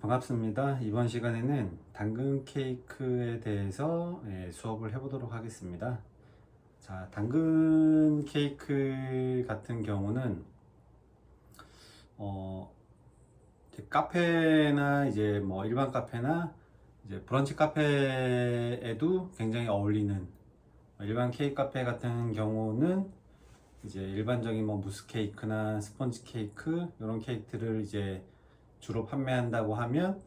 반갑습니다. 이번 시간에는 당근 케이크에 대해서 수업을 해보도록 하겠습니다. 자, 당근 케이크 같은 경우는 어, 이제 카페나 이제 뭐 일반 카페나 이제 브런치 카페에도 굉장히 어울리는 일반 케이크 카페 같은 경우는 이제 일반적인 뭐 무스 케이크나 스펀지 케이크 이런 케이크들을 이제 주로 판매한다고 하면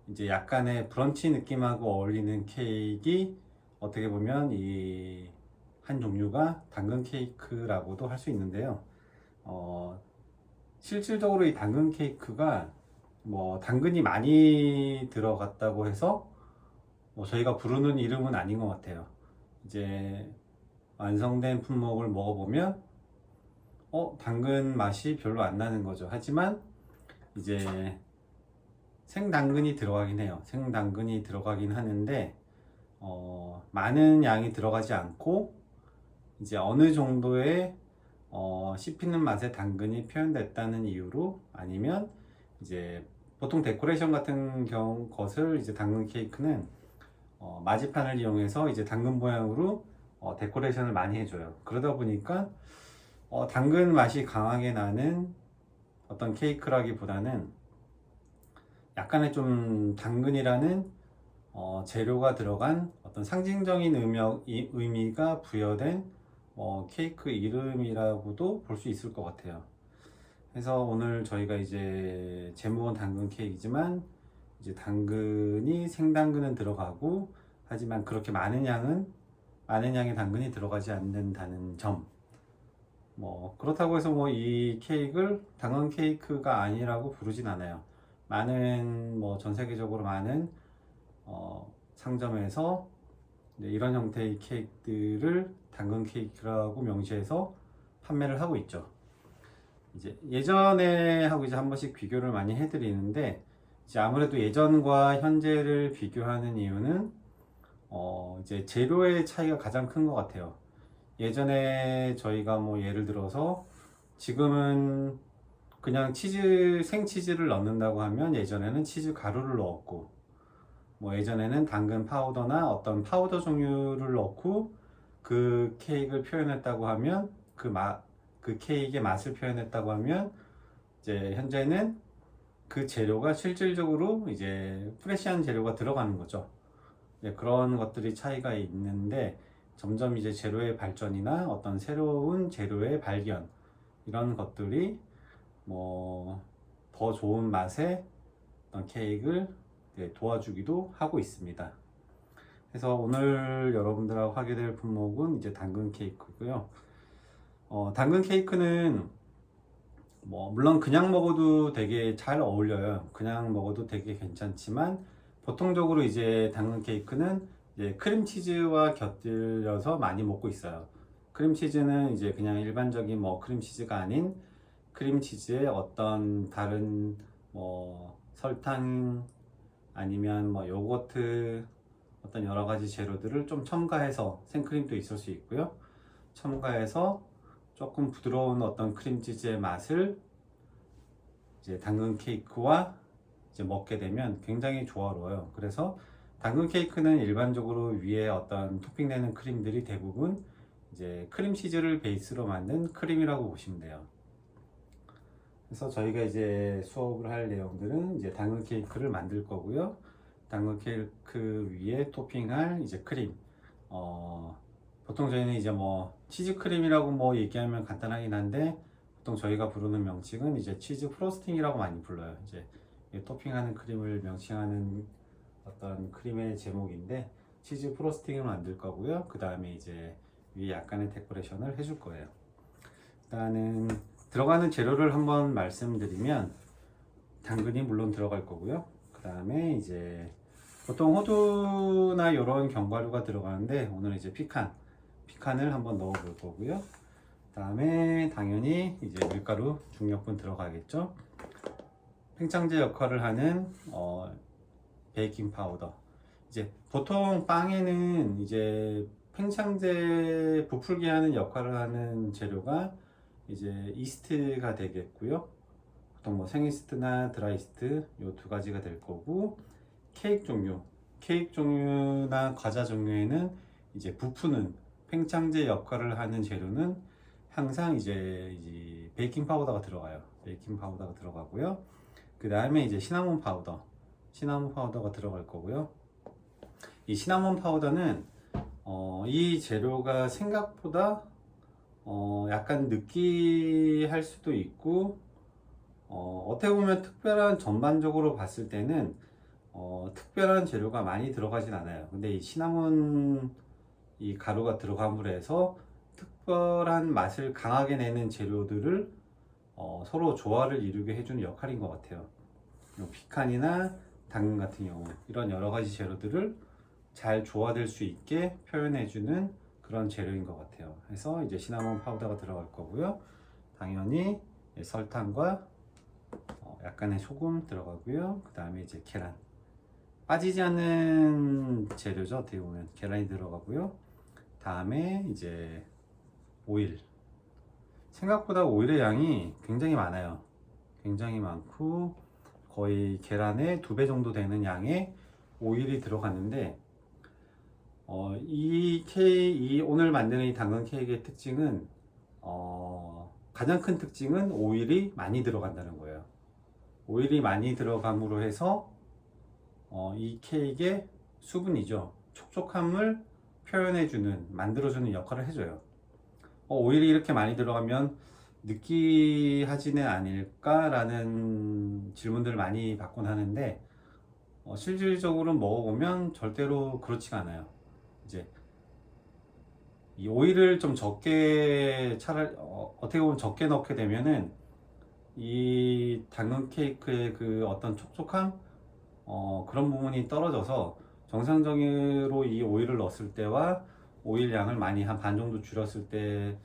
이제 약간의 브런치 느낌하고 어울리는 케이크가 어떻게 보면 이 한 종류가 당근 케이크라고도 할 수 있는데요. 실질적으로 이 당근 케이크가 뭐 당근이 많이 들어갔다고 해서 뭐 저희가 부르는 이름은 아닌 것 같아요. 이제 완성된 품목을 먹어보면 당근 맛이 별로 안 나는 거죠. 하지만 이제 생당근이 들어가긴 해요. 생당근이 들어가긴 하는데 많은 양이 들어가지 않고 이제 어느 정도의 씹히는 맛의 당근이 표현됐다는 이유로, 아니면 이제 보통 데코레이션 같은 것을 이제 당근 케이크는 마지판을 이용해서 이제 당근 모양으로 데코레이션을 많이 해줘요. 그러다 보니까 당근 맛이 강하게 나는 어떤 케이크라기보다는 약간의 좀 당근이라는 재료가 들어간 어떤 상징적인 의미가 부여된 케이크 이름이라고도 볼 수 있을 것 같아요. 그래서 오늘 저희가 이제 제목은 당근 케이크지만 이제 당근이 생당근은 들어가고, 하지만 그렇게 많은 양의 당근이 들어가지 않는다는 점. 뭐 그렇다고 해서 뭐 이 케이크를 당근 케이크가 아니라고 부르진 않아요. 많은 뭐 전 세계적으로 많은 상점에서 이런 형태의 케이크들을 당근 케이크라고 명시해서 판매를 하고 있죠. 이제 예전에 하고 이제 한 번씩 비교를 많이 해드리는데, 이제 아무래도 예전과 현재를 비교하는 이유는 이제 재료의 차이가 가장 큰 것 같아요. 예전에 저희가 뭐 예를 들어서 지금은 그냥 생치즈를 넣는다고 하면 예전에는 치즈 가루를 넣었고, 뭐 예전에는 당근 파우더나 어떤 파우더 종류를 넣고 그 케이크를 표현했다고 하면 그 케이크의 맛을 표현했다고 하면, 이제 현재는 그 재료가 실질적으로 이제 프레시한 재료가 들어가는 거죠. 그런 것들이 차이가 있는데, 점점 이제 재료의 발전이나 어떤 새로운 재료의 발견, 이런 것들이 뭐 더 좋은 맛의 어떤 케이크를 도와주기도 하고 있습니다. 그래서 오늘 여러분들하고 하게 될 품목은 이제 당근 케이크고요. 당근 케이크는 뭐 물론 그냥 먹어도 되게 잘 어울려요. 그냥 먹어도 되게 괜찮지만, 보통적으로 이제 당근 케이크는 이제 크림치즈와 곁들여서 많이 먹고 있어요. 크림치즈는 이제 그냥 일반적인 뭐 크림치즈가 아닌 크림치즈에 어떤 다른 뭐 설탕 아니면 뭐 요거트, 어떤 여러 가지 재료들을 좀 첨가해서, 생크림도 있을 수 있고요. 첨가해서 조금 부드러운 어떤 크림치즈의 맛을 이제 당근 케이크와 이제 먹게 되면 굉장히 조화로워요. 그래서 당근 케이크는 일반적으로 위에 어떤 토핑되는 크림들이 대부분 이제 크림치즈를 베이스로 만든 크림이라고 보시면 돼요. 그래서 저희가 이제 수업을 할 내용들은 이제 당근 케이크를 만들 거고요. 당근 케이크 위에 토핑할 이제 크림. 보통 저희는 이제 뭐 치즈 크림이라고 뭐 얘기하면 간단하긴 한데, 보통 저희가 부르는 명칭은 이제 치즈 프로스팅이라고 많이 불러요. 이제 토핑하는 크림을 명칭하는 어떤 크림의 제목인데, 치즈 프로스팅을 만들 거고요. 그 다음에 이제 위에 약간의 데코레이션을 해줄 거예요. 일단은 들어가는 재료를 한번 말씀드리면, 당근이 물론 들어갈 거고요. 그 다음에 이제 보통 호두나 이런 견과류가 들어가는데, 오늘 이제 피칸을 한번 넣어 볼 거고요. 그 다음에 당연히 이제 밀가루 중력분 들어가겠죠. 팽창제 역할을 하는 베이킹 파우더. 이제 보통 빵에는 이제 팽창제 부풀게 하는 역할을 하는 재료가 이제 이스트가 되겠고요. 보통 뭐 생이스트나 드라이스트 요 두 가지가 될 거고, 케이크 종류나 과자 종류에는 이제 부푸는 팽창제 역할을 하는 재료는 항상 이제 베이킹 파우더가 들어가요. 베이킹 파우더가 들어가고요. 그 다음에 이제 시나몬 파우더가 들어갈 거고요. 이 시나몬 파우더는 이 재료가 생각보다 약간 느끼할 수도 있고, 어떻게 보면 전반적으로 봤을 때는 특별한 재료가 많이 들어가진 않아요. 근데 이 시나몬 이 가루가 들어감으로 해서 특별한 맛을 강하게 내는 재료들을 서로 조화를 이루게 해주는 역할인 것 같아요. 피칸이나 당근 같은 경우 이런 여러 가지 재료들을 잘 조화될 수 있게 표현해주는 그런 재료인 것 같아요. 그래서 이제 시나몬 파우더가 들어갈 거고요. 당연히 설탕과 약간의 소금 들어가고요. 그 다음에 이제 계란, 빠지지 않는 재료죠. 어떻게 보면 계란이 들어가고요. 다음에 이제 오일, 생각보다 오일의 양이 굉장히 많아요. 굉장히 많고 거의 계란의 2배 정도 되는 양의 오일이 들어갔는데, 이 오늘 만드는 이 당근 케이크의 특징은 가장 큰 특징은 오일이 많이 들어간다는 거예요. 오일이 많이 들어감으로 해서 이 케이크의 수분이죠, 촉촉함을 표현해주는, 만들어주는 역할을 해줘요. 오일이 이렇게 많이 들어가면 느끼하지는 않을까라는 질문들을 많이 받곤 하는데, 실질적으로 먹어보면 절대로 그렇지가 않아요. 이제 이 오일을 좀 적게, 차라리 어떻게 보면 적게 넣게 되면은 이 당근 케이크의 그 어떤 촉촉함, 그런 부분이 떨어져서 정상적으로 이 오일을 넣었을 때와 오일 양을 많이 한 반 정도 줄였을 때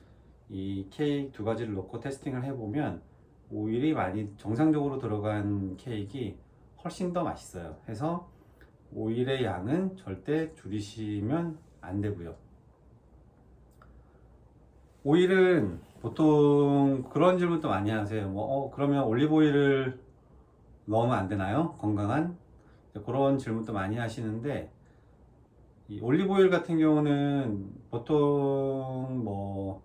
이 케이크 두 가지를 넣고 테스팅을 해보면 오일이 많이 정상적으로 들어간 케이크가 훨씬 더 맛있어요. 해서 오일의 양은 절대 줄이시면 안 되고요. 오일은 보통 그런 질문도 많이 하세요. 그러면 올리브 오일을 넣으면 안 되나요? 건강한? 그런 질문도 많이 하시는데, 이 올리브 오일 같은 경우는 보통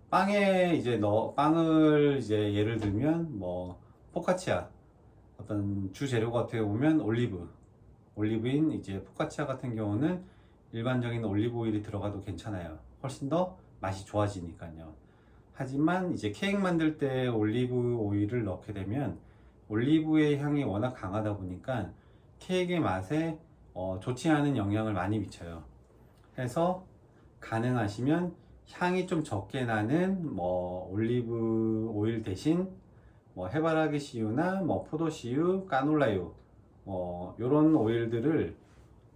빵에 이제 빵을 이제 예를 들면 포카치아, 어떤 주 재료가 어떻게 보면 올리브인 이제 포카치아 같은 경우는 일반적인 올리브 오일이 들어가도 괜찮아요. 훨씬 더 맛이 좋아지니까요. 하지만 이제 케이크 만들 때 올리브 오일을 넣게 되면 올리브의 향이 워낙 강하다 보니까 케이크의 맛에 좋지 않은 영향을 많이 미쳐요. 해서 가능하시면 향이 좀 적게 나는 올리브 오일 대신 해바라기 씨유나 포도 씨유, 까놀라유 이런 오일들을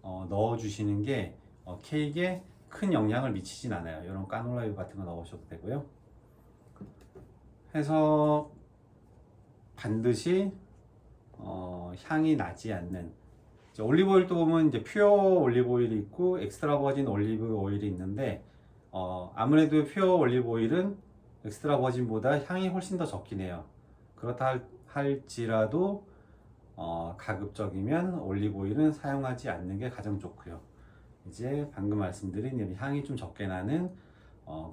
넣어 주시는 게 케이크에 큰 영향을 미치진 않아요. 이런 까놀라유 같은 거 넣으셔도 되고요. 해서 반드시 향이 나지 않는, 올리브 오일도 보면 이제 퓨어 올리브 오일이 있고 엑스트라 버진 올리브 오일이 있는데, 아무래도 퓨어 올리브 오일은 엑스트라 버진보다 향이 훨씬 더 적긴 해요. 그렇다 할지라도 가급적이면 올리브 오일은 사용하지 않는 게 가장 좋고요. 이제 방금 말씀드린 향이 좀 적게 나는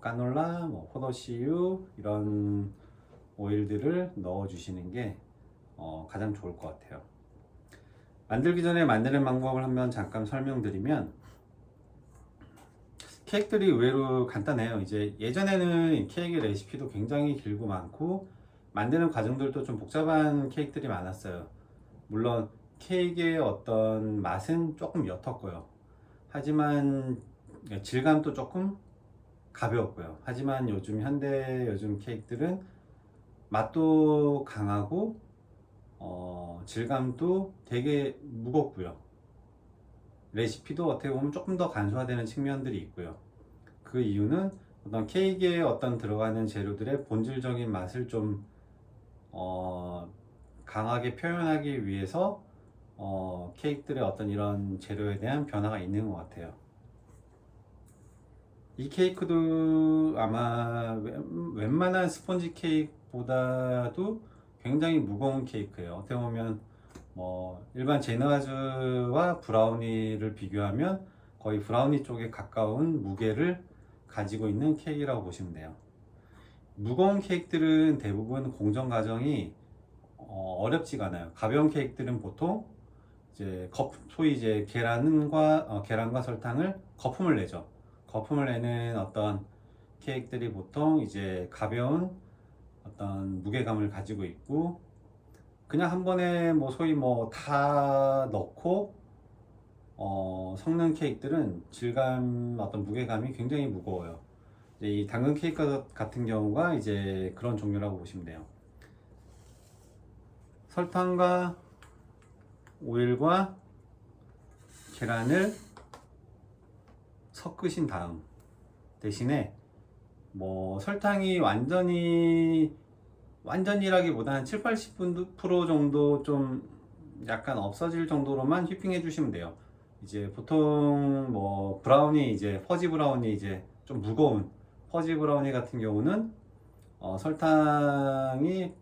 까놀라, 포도씨유 이런 오일들을 넣어 주시는 게 가장 좋을 것 같아요. 만들기 전에 만드는 방법을 한번 잠깐 설명드리면, 케이크들이 의외로 간단해요. 이제 예전에는 케이크 레시피도 굉장히 길고 많고 만드는 과정들도 좀 복잡한 케이크들이 많았어요. 물론 케이크의 어떤 맛은 조금 옅었고요. 하지만 질감도 조금 가벼웠고요. 하지만 요즘 케이크들은 맛도 강하고 질감도 되게 무겁고요. 레시피도 어떻게 보면 조금 더 간소화되는 측면들이 있고요. 그 이유는 어떤 케이크에 들어가는 재료들의 본질적인 맛을 좀 강하게 표현하기 위해서 케이크들의 이런 재료에 대한 변화가 있는 것 같아요. 이 케이크도 아마 웬만한 스펀지 케이크보다도 굉장히 무거운 케이크예요. 어떻게 보면 뭐 일반 제너즈와 브라우니를 비교하면 거의 브라우니 쪽에 가까운 무게를 가지고 있는 케이크라고 보시면 돼요. 무거운 케이크들은 대부분 공정 과정이 어렵지가 않아요. 가벼운 케이크들은 보통 이제 소위 이제 계란과 설탕을 거품을 내죠. 거품을 내는 어떤 케이크들이 보통 이제 가벼운 어떤 무게감을 가지고 있고, 그냥 한 번에 뭐 소위 뭐 다 넣고 섞는 케이크들은 질감, 어떤 무게감이 굉장히 무거워요. 이제 이 당근 케이크 같은 경우가 이제 그런 종류라고 보시면 돼요. 설탕과 오일과 계란을 섞으신 다음, 대신에 뭐 설탕이 완전히라기보다는 7, 80% 정도 좀 약간 없어질 정도로만 휘핑해 주시면 돼요. 이제 보통 뭐 브라우니, 이제 퍼지 브라우니, 이제 좀 무거운 퍼지 브라우니 같은 경우는 설탕이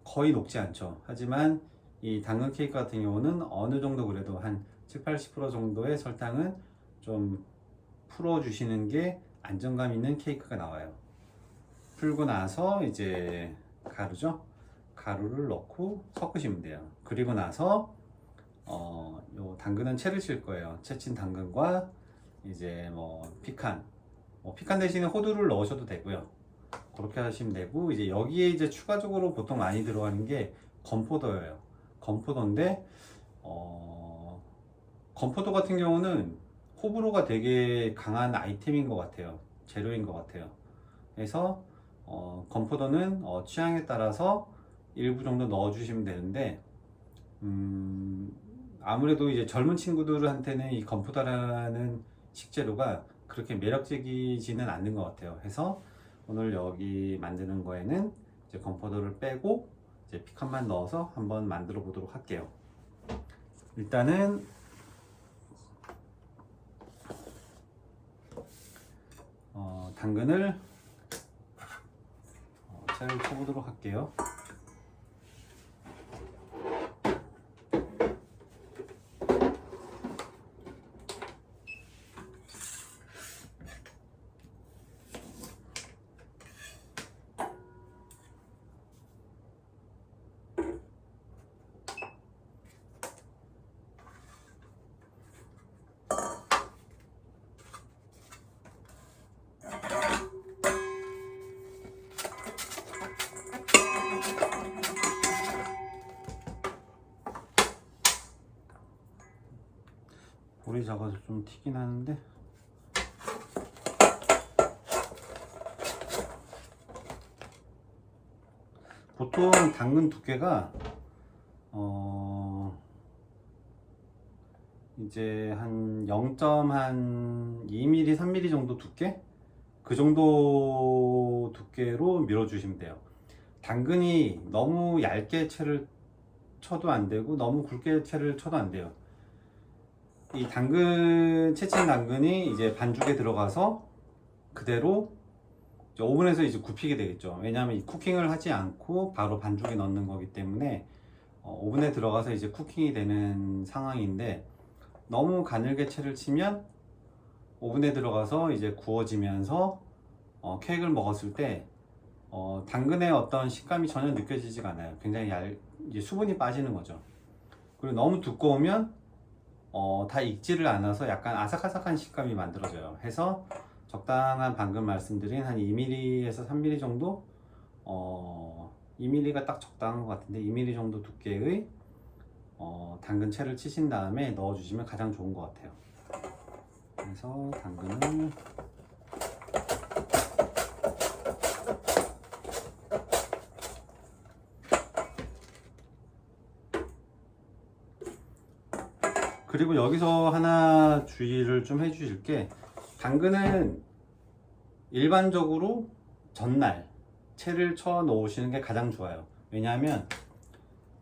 거의 녹지 않죠. 하지만 이 당근 케이크 같은 경우는 어느 정도 그래도 한 7, 80% 정도의 설탕은 좀 풀어 주시는 게 안정감 있는 케이크가 나와요. 풀고 나서 이제 가루를 넣고 섞으시면 돼요. 그리고 나서 요 당근은 채를 칠 거예요. 채친 당근과 이제 뭐 피칸 대신에 호두를 넣으셔도 되고요. 그렇게 하시면 되고, 이제 여기에 이제 추가적으로 보통 많이 들어가는 게 건포도예요. 건포도인데 건포도 같은 경우는 호불호가 되게 강한 아이템인 것 같아요. 재료인 것 같아요. 그래서 건포도는 취향에 따라서 일부 정도 넣어주시면 되는데, 아무래도 이제 젊은 친구들한테는 이 건포도라는 식재료가 그렇게 매력적이지는 않는 것 같아요. 해서 오늘 여기 만드는 거에는 이제 건포도를 빼고 이제 피칸만 넣어서 한번 만들어 보도록 할게요. 일단은 당근을 채를 쳐보도록 할게요. 볼이 작아서 좀 튀긴 하는데, 보통 당근 두께가 이제 한 0.2mm, 3mm 정도 두께? 그 정도 두께로 밀어주시면 돼요. 당근이 너무 얇게 채를 쳐도 안 되고 너무 굵게 채를 쳐도 안 돼요. 이 채친 당근이 이제 반죽에 들어가서 그대로 이제 오븐에서 이제 굽히게 되겠죠. 왜냐하면 이 쿠킹을 하지 않고 바로 반죽에 넣는 거기 때문에 오븐에 들어가서 이제 쿠킹이 되는 상황인데, 너무 가늘게 채를 치면 오븐에 들어가서 이제 구워지면서 케이크를 먹었을 때 당근의 어떤 식감이 전혀 느껴지지가 않아요. 굉장히 이제 수분이 빠지는 거죠. 그리고 너무 두꺼우면 다 익지를 않아서 약간 아삭아삭한 식감이 만들어져요. 해서 적당한, 방금 말씀드린 한 2mm에서 3mm 정도, 2mm가 딱 적당한 것 같은데 2mm 정도 두께의 당근채를 치신 다음에 넣어주시면 가장 좋은 것 같아요. 그래서 당근을 그리고 여기서 하나 주의를 좀 해주실 게, 당근은 일반적으로 전날 채를 쳐 놓으시는 게 가장 좋아요. 왜냐하면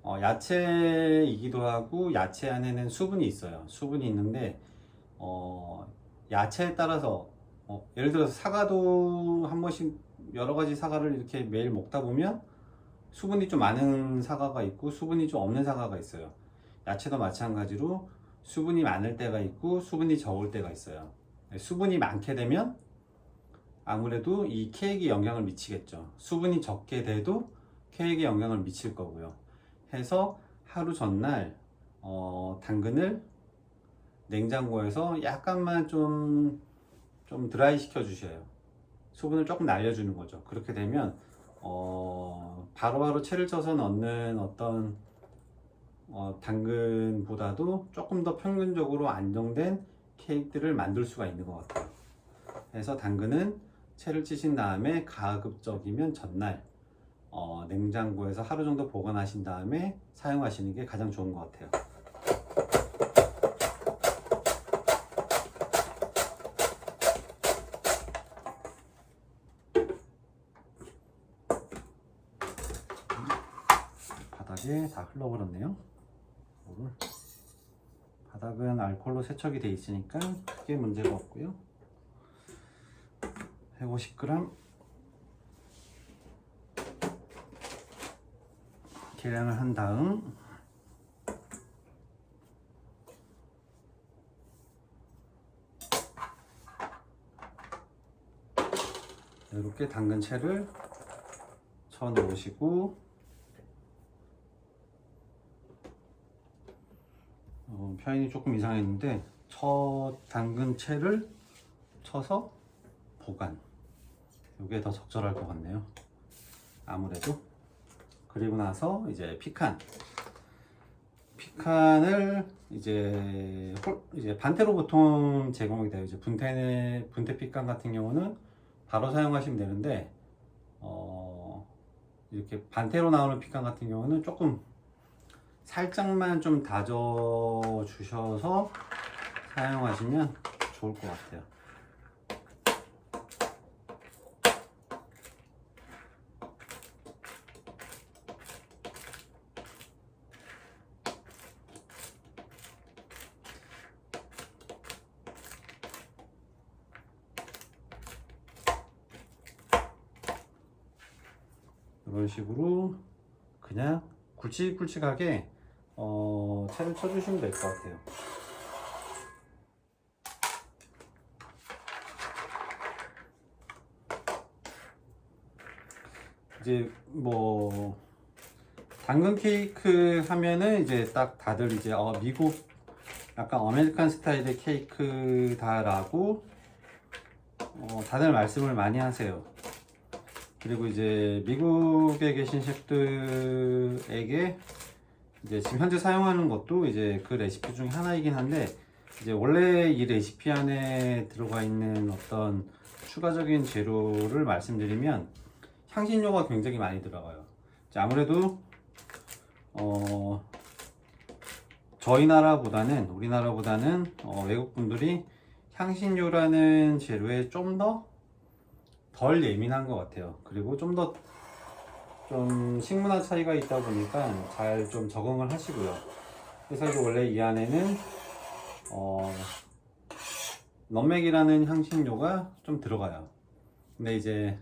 야채이기도 하고 야채 안에는 수분이 있어요. 수분이 있는데 야채에 따라서 예를 들어서 사과도 한 번씩 여러 가지 사과를 이렇게 매일 먹다 보면 수분이 좀 많은 사과가 있고 수분이 좀 없는 사과가 있어요. 야채도 마찬가지로 수분이 많을 때가 있고 수분이 적을 때가 있어요. 수분이 많게 되면 아무래도 이 케이크에 영향을 미치겠죠. 수분이 적게 돼도 케이크에 영향을 미칠 거고요. 해서 하루 전날 당근을 냉장고에서 약간만 좀 드라이 시켜 주셔요. 수분을 조금 날려주는 거죠. 그렇게 되면 바로바로 채를 쪄서 넣는 어떤 당근보다도 조금 더 평균적으로 안정된 케이크들을 만들 수가 있는 것 같아요. 그래서 당근은 채를 찌신 다음에 가급적이면 전날 냉장고에서 하루 정도 보관하신 다음에 사용하시는 게 가장 좋은 것 같아요. 바닥에 다 흘러버렸네요. 바닥은 알코올로 세척이 되어 있으니까 크게 문제가 없고요. 150g 계량을 한 다음 이렇게 당근채를 쳐 놓으시고 표현이 조금 이상했는데 당근채를 쳐서 보관, 이게 더 적절할 것 같네요. 아무래도. 그리고 나서 이제 피칸을 이제 반태로 보통 제공이 돼요. 이제 분태 피칸 같은 경우는 바로 사용하시면 되는데 이렇게 반태로 나오는 피칸 같은 경우는 조금 살짝만 좀 다져 주셔서 사용하시면 좋을 것 같아요. 이런 식으로 그냥 굵직굵직하게 채를 쳐주시면 될 것 같아요. 이제 뭐 당근 케이크 하면은 이제 딱 다들 이제 미국 약간 아메리칸 스타일의 케이크다라고 다들 말씀을 많이 하세요. 그리고 이제 미국에 계신 셰프들에게 이제 지금 현재 사용하는 것도 이제 그 레시피 중에 하나이긴 한데, 이제 원래 이 레시피 안에 들어가 있는 어떤 추가적인 재료를 말씀드리면 향신료가 굉장히 많이 들어가요. 아무래도 우리나라보다는 외국 분들이 향신료라는 재료에 좀 더 덜 예민한 것 같아요. 그리고 좀 식문화 차이가 있다 보니까 잘 좀 적응을 하시고요. 그래서 이제 원래 이 안에는 럼맥이라는 향신료가 좀 들어가요. 근데 이제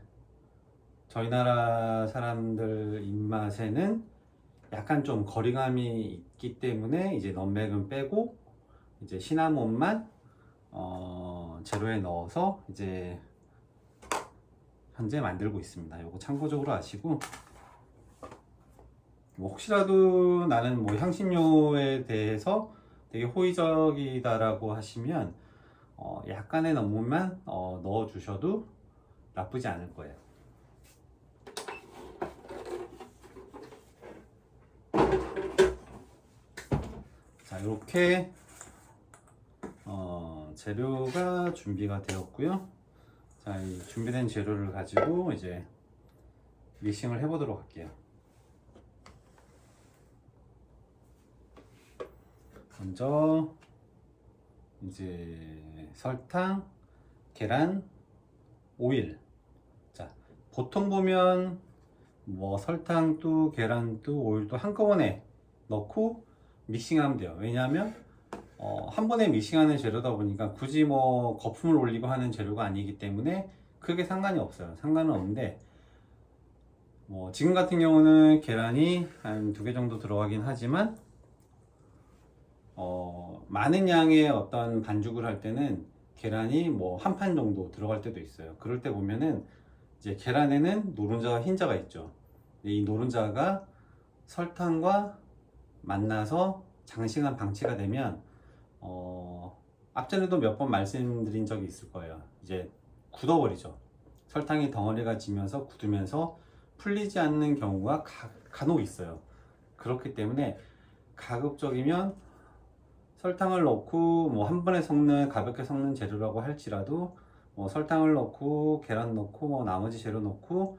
저희 나라 사람들 입맛에는 약간 좀 거리감이 있기 때문에 이제 럼맥은 빼고 이제 시나몬만 재료에 넣어서 이제 현재 만들고 있습니다. 요거 참고적으로 아시고, 뭐 혹시라도 나는 뭐 향신료에 대해서 되게 호의적이다라고 하시면 약간의 너무만 넣어 주셔도 나쁘지 않을 거예요. 자, 이렇게 재료가 준비가 되었고요. 자, 이 준비된 재료를 가지고 이제 믹싱을 해보도록 할게요. 먼저 이제 설탕, 계란, 오일. 자, 보통 보면 뭐 설탕도 계란도 오일도 한꺼번에 넣고 믹싱하면 돼요. 왜냐하면 한 번에 믹싱하는 재료다 보니까 굳이 뭐 거품을 올리고 하는 재료가 아니기 때문에 크게 상관이 없어요. 상관은 없는데, 지금 같은 경우는 계란이 한 2개 정도 들어가긴 하지만 많은 양의 어떤 반죽을 할 때는 계란이 뭐 한 판 정도 들어갈 때도 있어요. 그럴 때 보면은 이제 계란에는 노른자와 흰자가 있죠. 이 노른자가 설탕과 만나서 장시간 방치가 되면 앞전에도 몇 번 말씀드린 적이 있을 거예요. 이제 굳어버리죠. 설탕이 덩어리가 지면서 굳으면서 풀리지 않는 경우가 간혹 있어요. 그렇기 때문에 가급적이면 설탕을 넣고 뭐 한 번에 섞는 가볍게 섞는 재료라고 할지라도 뭐 설탕을 넣고 계란 넣고 뭐 나머지 재료 넣고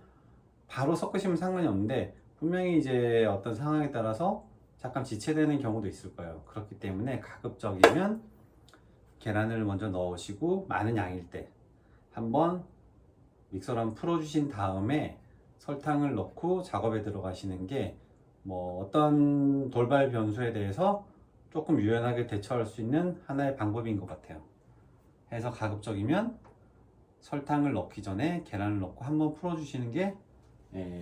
바로 섞으시면 상관이 없는데 분명히 이제 어떤 상황에 따라서 잠깐 지체되는 경우도 있을 거예요. 그렇기 때문에 가급적이면 계란을 먼저 넣으시고 많은 양일 때 한번 믹서를 한번 풀어주신 다음에 설탕을 넣고 작업에 들어가시는 게 뭐 어떤 돌발 변수에 대해서 조금 유연하게 대처할 수 있는 하나의 방법인 것 같아요. 해서 가급적이면 설탕을 넣기 전에 계란을 넣고 한번 풀어주시는 게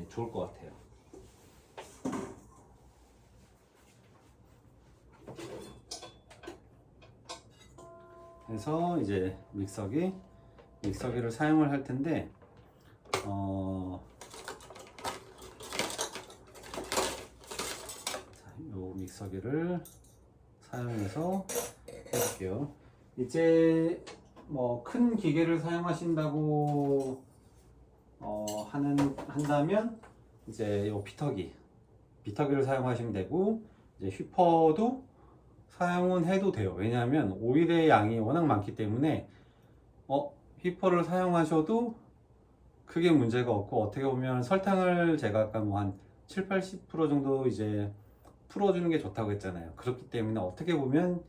좋을 것 같아요. 그래서 이제 믹서기를 사용을 할 텐데 요 믹서기를 사용해서 해볼게요. 이제 뭐 큰 기계를 사용하신다고 한다면 이제 요 비터기를 사용하시면 되고 이제 휘퍼도 사용은 해도 돼요. 왜냐하면 오일의 양이 워낙 많기 때문에 휘퍼를 사용하셔도 크게 문제가 없고 어떻게 보면 설탕을 제가 아까 뭐 한 7, 80% 정도 이제 풀어주는 게 좋다고 했잖아요. 그렇기 때문에 어떻게 보면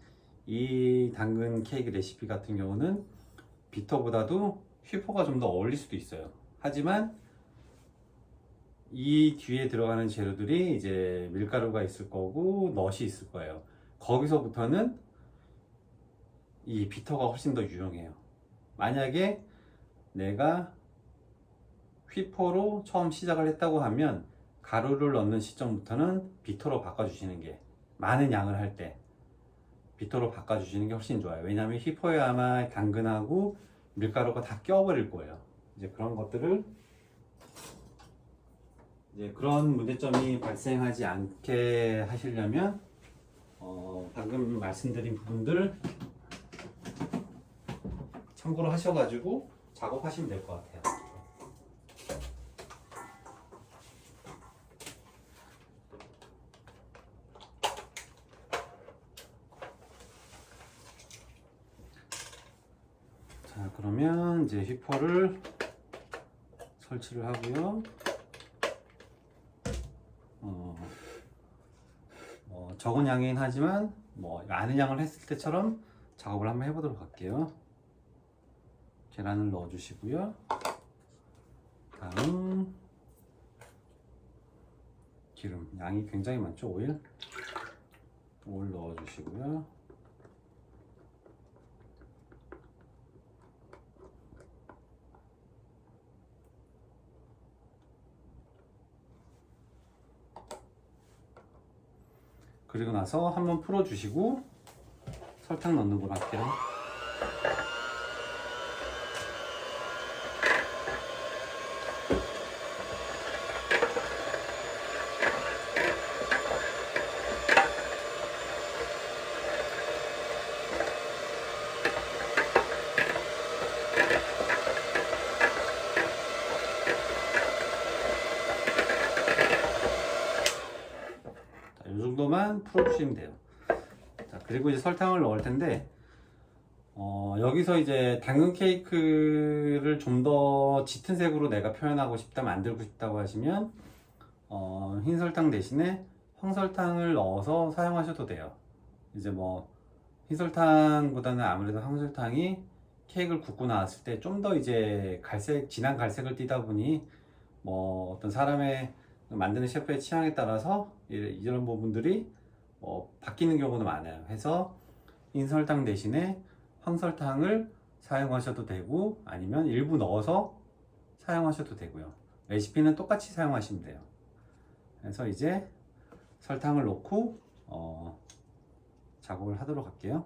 이 당근 케이크 레시피 같은 경우는 비터보다도 휘퍼가 좀 더 어울릴 수도 있어요. 하지만 이 뒤에 들어가는 재료들이 이제 밀가루가 있을 거고 넛이 있을 거예요. 거기서부터는 이 비터가 훨씬 더 유용해요. 만약에 내가 휘퍼로 처음 시작을 했다고 하면 가루를 넣는 시점부터는 비터로 바꿔주시는 게 많은 양을 할 때 비터로 바꿔주시는 게 훨씬 좋아요. 왜냐하면 휘퍼에 아마 당근하고 밀가루가 다 껴버릴 거예요. 이제 그런 것들을 이제 그런 문제점이 발생하지 않게 하시려면 방금 말씀드린 부분들 참고로 하셔가지고 작업하시면 될 것 같아요. 자, 그러면 이제 휘퍼를 설치를 하고요. 적은 양이긴 하지만 뭐 많은 양을 했을 때처럼 작업을 한번 해보도록 할게요. 계란을 넣어 주시고요. 다음 기름, 양이 굉장히 많죠. 오일 넣어 주시고요. 그리고 나서 한번 풀어 주시고 설탕 넣는 걸로 할게요. 이 정도만 풀어주시면 돼요. 자, 그리고 이제 설탕을 넣을 텐데, 여기서 이제 당근 케이크를 좀 더 짙은 색으로 내가 표현하고 싶다, 만들고 싶다고 하시면, 흰 설탕 대신에 황설탕을 넣어서 사용하셔도 돼요. 이제 뭐, 흰 설탕보다는 아무래도 황설탕이 케이크를 굽고 나왔을 때 좀 더 이제 진한 갈색을 띠다 보니, 뭐, 어떤 사람의 만드는 셰프의 취향에 따라서 이런 부분들이 바뀌는 경우도 많아요. 해서 흰 설탕 대신에 황설탕을 사용하셔도 되고 아니면 일부 넣어서 사용하셔도 되고요. 레시피는 똑같이 사용하시면 돼요. 그래서 이제 설탕을 넣고 작업을 하도록 할게요.